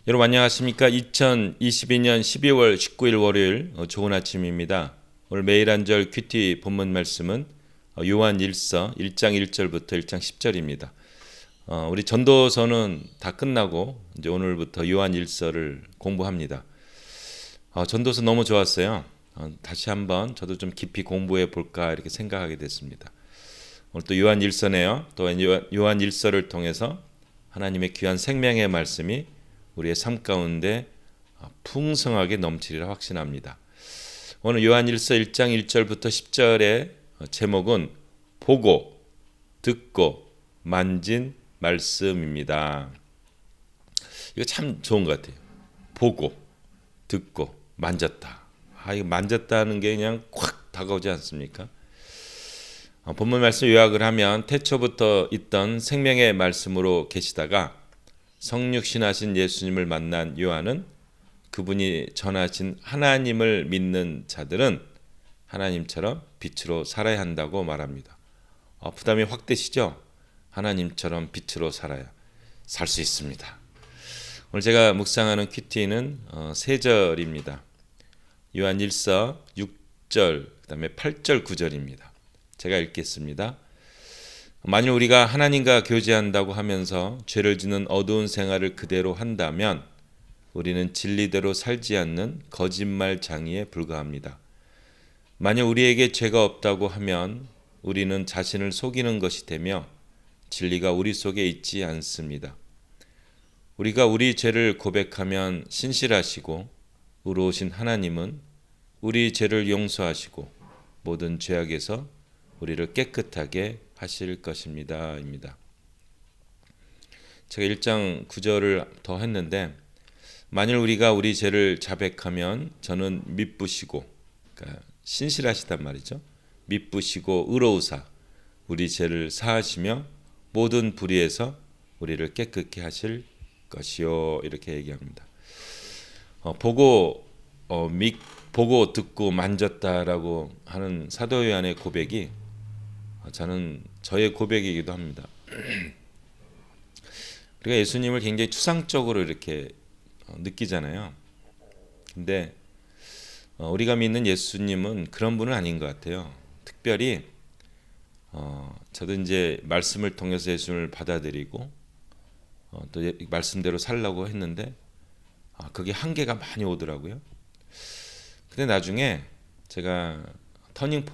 여러분 안녕하십니까? 2022년 12월 19일 월요일 좋은 아침입니다. 오늘 매일 한절 큐티 본문 말씀은 요한 1서 1장 1절부터 1장 10절입니다. 우리 전도서는 다 끝나고 이제 오늘부터 요한 1서를 공부합니다. 전도서 너무 좋았어요. 다시 한번 저도 좀 깊이 공부해 볼까 이렇게 생각하게 됐습니다. 오늘 또 요한 1서네요. 또 요한 1서를 통해서 하나님의 귀한 생명의 말씀이 우리의 삶 가운데 풍성하게 넘치리라 확신합니다. 오늘 요한일서 1장 1절부터 10절의 제목은 보고 듣고 만진 말씀입니다. 이거 참 좋은 것 같아요. 보고 듣고 만졌다. 이거 만졌다는 게 그냥 콱 다가오지 않습니까? 본문 말씀 요약을 하면 태초부터 있던 생명의 말씀으로 계시다가 성육신하신 예수님을 만난 요한은 그분이 전하신 하나님을 믿는 자들은 하나님처럼 빛으로 살아야 한다고 말합니다. 부담이 확 되시죠? 하나님처럼 빛으로 살아야 살 수 있습니다. 오늘 제가 묵상하는 큐티는 세 절입니다. 요한 1서 6절, 그 다음에 8절, 9절입니다. 제가 읽겠습니다. 만일 우리가 하나님과 교제한다고 하면서 죄를 짓는 어두운 생활을 그대로 한다면 우리는 진리대로 살지 않는 거짓말쟁이에 불과합니다. 만일 우리에게 죄가 없다고 하면 우리는 자신을 속이는 것이 되며 진리가 우리 속에 있지 않습니다. 우리가 우리 죄를 고백하면 신실하시고 의로우신 하나님은 우리 죄를 용서하시고 모든 죄악에서 우리를 깨끗하게 하실 것입니다. 입니다. 제가 1장 9절을 더 했는데 만일 우리가 우리 죄를 자백하면 저는 미쁘시고 그러니까 신실하시단 말이죠. 미쁘시고 의로우사 우리 죄를 사하시며 모든 불의에서 우리를 깨끗게 하실 것이요 이렇게 얘기합니다. 보고 듣고 만졌다라고 하는 사도 요한의 고백이 저는 저의 고백이기도 합니다. 우리가 예수님을 굉장히 추상적으로 이렇게 느끼잖아요. 근데 우리가 믿는 예수님은 그런 분은 아닌 것 같아요. 특별히 저도 이제 말씀을 통해서 예수님을 받아들이고 또 말씀대로 살려고 했는데 그게 한계가 많이 오더라고요. 근데 나중에 제가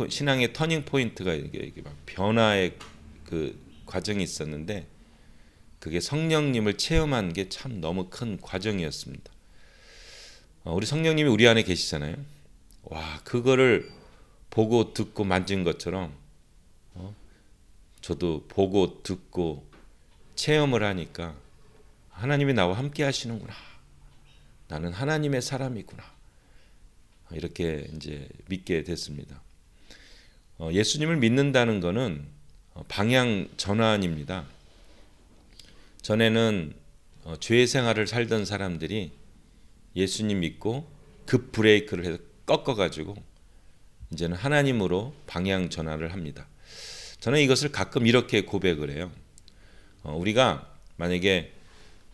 신앙의 터닝 포인트가 이게 막 변화의 그 과정이 있었는데 그게 성령님을 체험한 게 참 너무 큰 과정이었습니다. 우리 성령님이 우리 안에 계시잖아요. 와, 그거를 보고 듣고 만진 것처럼 저도 보고 듣고 체험을 하니까 하나님이 나와 함께 하시는구나. 나는 하나님의 사람이구나. 이렇게 이제 믿게 됐습니다. 예수님을 믿는다는 것은 방향 전환입니다. 전에는 죄 생활을 살던 사람들이 예수님 믿고 급 브레이크를 해서 꺾어가지고 이제는 하나님으로 방향 전환을 합니다. 저는 이것을 가끔 이렇게 고백을 해요. 우리가 만약에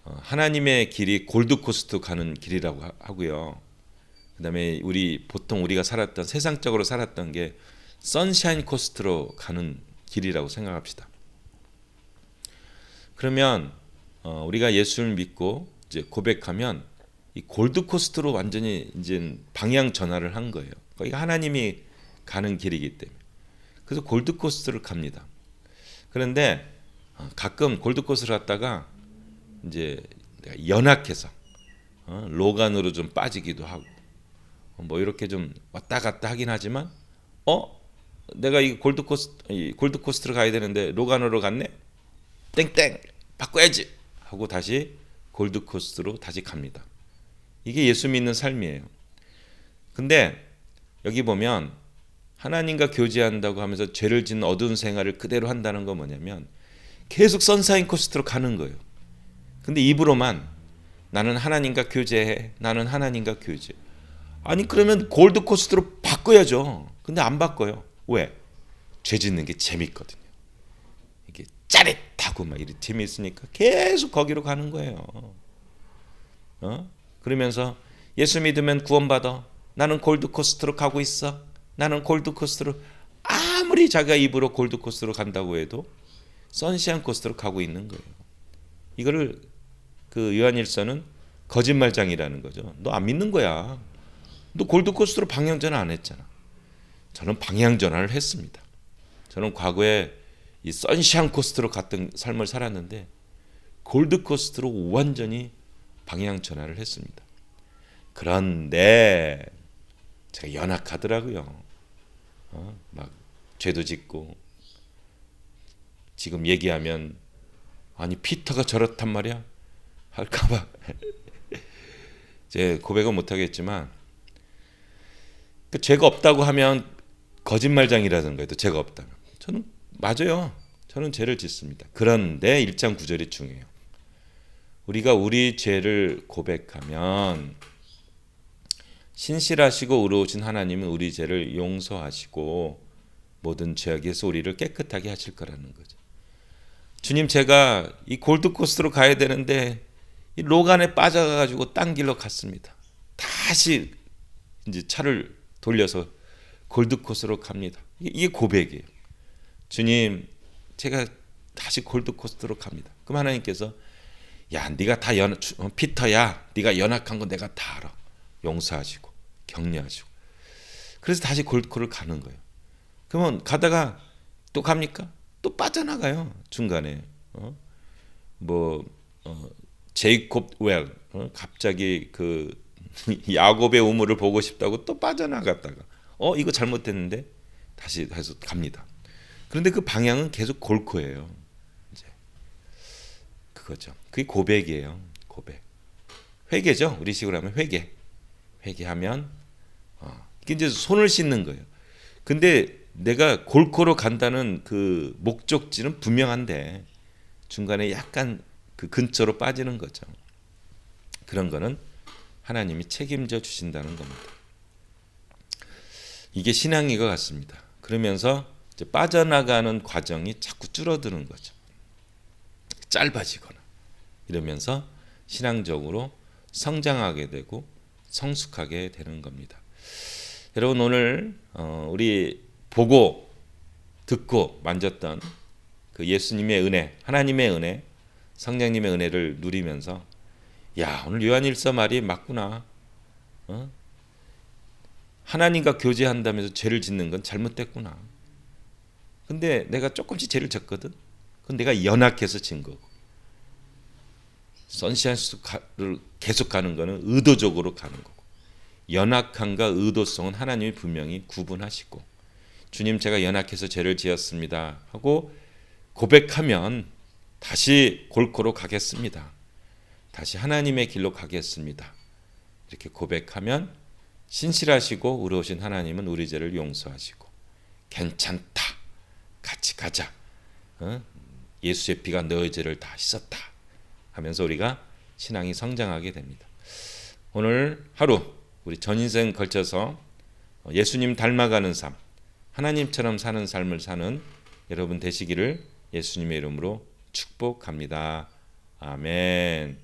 하나님의 길이 골드코스트 가는 길이라고 하고요. 그 다음에 보통 우리가 살았던 세상적으로 살았던 게 선샤인 코스트로 가는 길이라고 생각합시다. 그러면 우리가 예수를 믿고 이제 고백하면 이 골드 코스트로 완전히 이제 방향 전환을 한 거예요. 거기가 하나님이 가는 길이기 때문에. 그래서 골드 코스트를 갑니다. 그런데 가끔 골드 코스트를 갔다가 이제 연약해서 로간으로 좀 빠지기도 하고 뭐 이렇게 좀 왔다 갔다 하긴 하지만 내가 이 골드코스트로 가야 되는데 로간으로 갔네? 땡땡 바꿔야지 하고 다시 골드코스트로 다시 갑니다. 이게 예수 믿는 삶이에요. 근데 여기 보면 하나님과 교제한다고 하면서 죄를 짓는 어두운 생활을 그대로 한다는 건 뭐냐면 계속 선샤인 코스트로 가는 거예요. 근데 입으로만 나는 하나님과 교제해. 나는 하나님과 교제. 아니 그러면 골드 코스트로 바꿔야죠. 근데 안 바꿔요. 왜? 죄 짓는 게 재밌거든요. 이게 짜릿하고 막 이렇게 재미있으니까 계속 거기로 가는 거예요. 그러면서 예수 믿으면 구원받아. 나는 골드코스트로 가고 있어. 나는 골드코스트로, 아무리 자기가 입으로 골드코스트로 간다고 해도 선시한 코스트로 가고 있는 거예요. 이거를 그 요한일서는 거짓말장이라는 거죠. 너 안 믿는 거야. 너 골드코스트로 방향전환 안 했잖아. 저는 방향전환을 했습니다. 저는 과거에 이 선시한 코스트로 갔던 삶을 살았는데 골드코스트로 완전히 방향전환을 했습니다. 그런데 제가 연약하더라고요. 막 죄도 짓고, 지금 얘기하면 아니 피터가 저렇단 말이야 할까봐 제 고백은 못하겠지만, 그 죄가 없다고 하면 거짓말장이라는 거예요. 죄가 없다면 저는 맞아요. 저는 죄를 짓습니다. 그런데 1장 9절이 중요해요. 우리가 우리 죄를 고백하면 신실하시고 의로우신 하나님은 우리 죄를 용서하시고 모든 죄악에서 우리를 깨끗하게 하실 거라는 거죠. 주님, 제가 이 골드코스트로 가야 되는데 이 로간에 빠져가지고 딴 길로 갔습니다. 다시 이제 차를 돌려서 골드코스트로 갑니다. 이게 고백이에요. 주님, 제가 다시 골드코스트로 갑니다. 그럼 하나님께서 야, 네가 다 피터야, 네가 연약한 거 내가 다 알아. 용서하시고 격려하시고. 그래서 다시 골드코스트를 가는 거예요. 그러면 가다가 또 갑니까? 또 빠져나가요. 중간에 제이콥 웰, 갑자기 그 야곱의 우물을 보고 싶다고 또 빠져나갔다가 이거 잘못됐는데 다시 갑니다. 그런데 그 방향은 계속 골코예요. 이제 그거죠. 그게 고백이에요. 고백. 회개죠. 우리 식으로 하면 회개. 회개하면 이게 이제 손을 씻는 거예요. 근데 내가 골코로 간다는 그 목적지는 분명한데 중간에 약간 그 근처로 빠지는 거죠. 그런 거는 하나님이 책임져 주신다는 겁니다. 이게 신앙인 것 같습니다. 그러면서 이제 빠져나가는 과정이 자꾸 줄어드는 거죠. 짧아지거나 이러면서 신앙적으로 성장하게 되고 성숙하게 되는 겁니다. 여러분, 오늘 우리 보고 듣고 만졌던 그 예수님의 은혜, 하나님의 은혜, 성령님의 은혜를 누리면서 야, 오늘 요한일서 말이 맞구나. 하나님과 교제한다면서 죄를 짓는 건 잘못됐구나. 근데 내가 조금씩 죄를 졌거든. 그건 내가 연약해서 진 거고. 선시한을 계속 가는 거는 의도적으로 가는 거고. 연약함과 의도성은 하나님이 분명히 구분하시고, 주님, 제가 연약해서 죄를 지었습니다 하고 고백하면 다시 골고루 가겠습니다. 다시 하나님의 길로 가겠습니다. 이렇게 고백하면 신실하시고 의로우신 하나님은 우리 죄를 용서하시고 괜찮다, 같이 가자, 예수의 피가 너의 죄를 다 씻었다 하면서 우리가 신앙이 성장하게 됩니다. 오늘 하루 우리 전 인생 걸쳐서 예수님 닮아가는 삶, 하나님처럼 사는 삶을 사는 여러분 되시기를 예수님의 이름으로 축복합니다. 아멘.